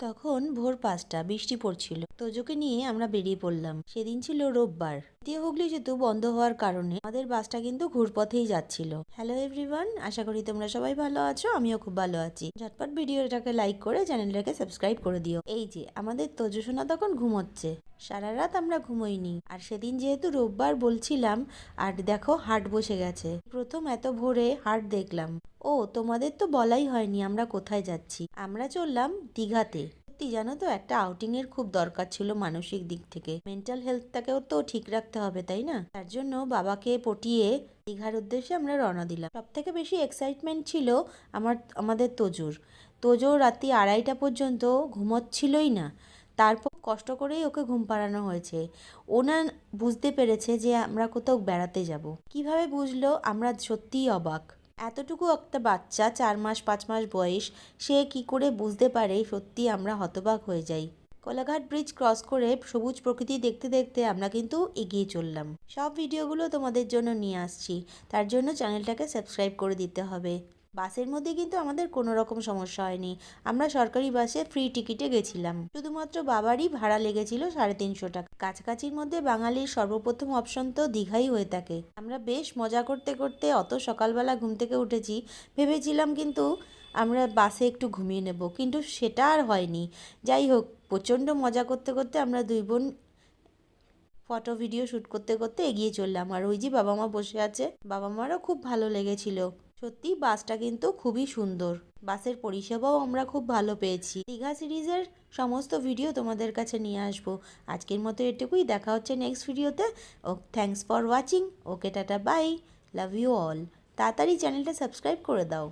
তখন ভোর ৫টা, বৃষ্টি পড়ছিল। তোজোকে নিয়ে আমরা বেরিয়ে পড়লাম। সেদিন ছিল রোববার। দ্বিতীয় হুগলি সেতু বন্ধ হওয়ার কারণে আমাদের বাসটা কিন্তু ঘুরপথেই যাচ্ছিল। হ্যালো এভরিওয়ান, আশা করি তোমরা সবাই ভালো আছো, আমিও খুব ভালো আছি। ঝটপট ভিডিওটাকে লাইক করে চ্যানেলটাকে সাবস্ক্রাইব করে দিও। এই যে আমাদের তোজো সোনা তখন ঘুমোচ্ছে। সারা রাত আমরা ঘুমোইনি। আর সেদিন যেহেতু রোববার বলছিলাম, আর দেখো হাট বসে গেছে। প্রথম এত ভোরে হাট দেখলাম। ও তোমাদের তো বলাই হয়নি আমরা কোথায় যাচ্ছি। আমরা চললাম দীঘাতে। সত্যি জানো তো, একটা আউটিং এর খুব দরকার ছিল মানসিক দিক থেকে। মেন্টাল হেলথটাকেও তো ঠিক রাখতে হবে, তাই না? তার জন্য বাবাকে পটিয়ে দীঘার উদ্দেশ্যে আমরা রওনা দিলাম। সব থেকে বেশি এক্সাইটমেন্ট ছিল আমাদের তোজো রাত্রি 2:30 পর্যন্ত ঘুমোচ্ছিলই না। তারপর কষ্ট করেই ওকে ঘুম পাড়ানো হয়েছে। ওনা বুঝতে পেরেছে যে আমরা কোথাও বেড়াতে যাব। কিভাবে বুঝলো? আমরা সত্যিই অবাক। এতটুকু একটা বাচ্চা, 4 মাস 5 মাস বয়স, সে কি করে বুঝতে পারে? সত্যি আমরা হতবাক হয়ে যাই। কোলাঘাট ব্রিজ ক্রস করে সবুজ প্রকৃতি দেখতে দেখতে আমরা কিন্তু এগিয়ে চললাম। সব ভিডিওগুলো তোমাদের জন্য নিয়ে আসছি, তার জন্য চ্যানেলটাকে সাবস্ক্রাইব করে দিতে হবে। বাসের মধ্যে কিন্তু আমাদের কোনো রকম সমস্যা হয়নি। আমরা সরকারি বাসে ফ্রি টিকিটে গেছিলাম। শুধুমাত্র বাবারই ভাড়া লেগেছিল 350 টাকা। কাছাকাছির মধ্যে বাঙালির সর্বপ্রথম অপশন তো দীঘাই হয়ে থাকে। আমরা বেশ মজা করতে করতে অত সকালবেলা ঘুম থেকে উঠেছি। ভেবেছিলাম কিন্তু আমরা বাসে একটু ঘুমিয়ে নেব, কিন্তু সেটা আর হয়নি। যাই হোক, প্রচণ্ড মজা করতে করতে আমরা দুই বোন ফটো ভিডিও শ্যুট করতে করতে এগিয়ে চললাম। আর ওই যে বাবা মা বসে আছে, বাবা মারও খুব ভালো লেগেছিল। সত্যি বাসটা কিন্তু খুবই সুন্দর। বাসের পরিষেবাও আমরা খুব ভালো পেয়েছি। দীঘা সিরিজের সমস্ত ভিডিও তোমাদের কাছে নিয়ে আসবো। আজকের মতো এটুকুই, দেখা হচ্ছে নেক্সট ভিডিওতে। ও thanks for watching. Okay tata, bye, love you all. তাড়াতাড়ি চ্যানেলটা সাবস্ক্রাইব করে দাও।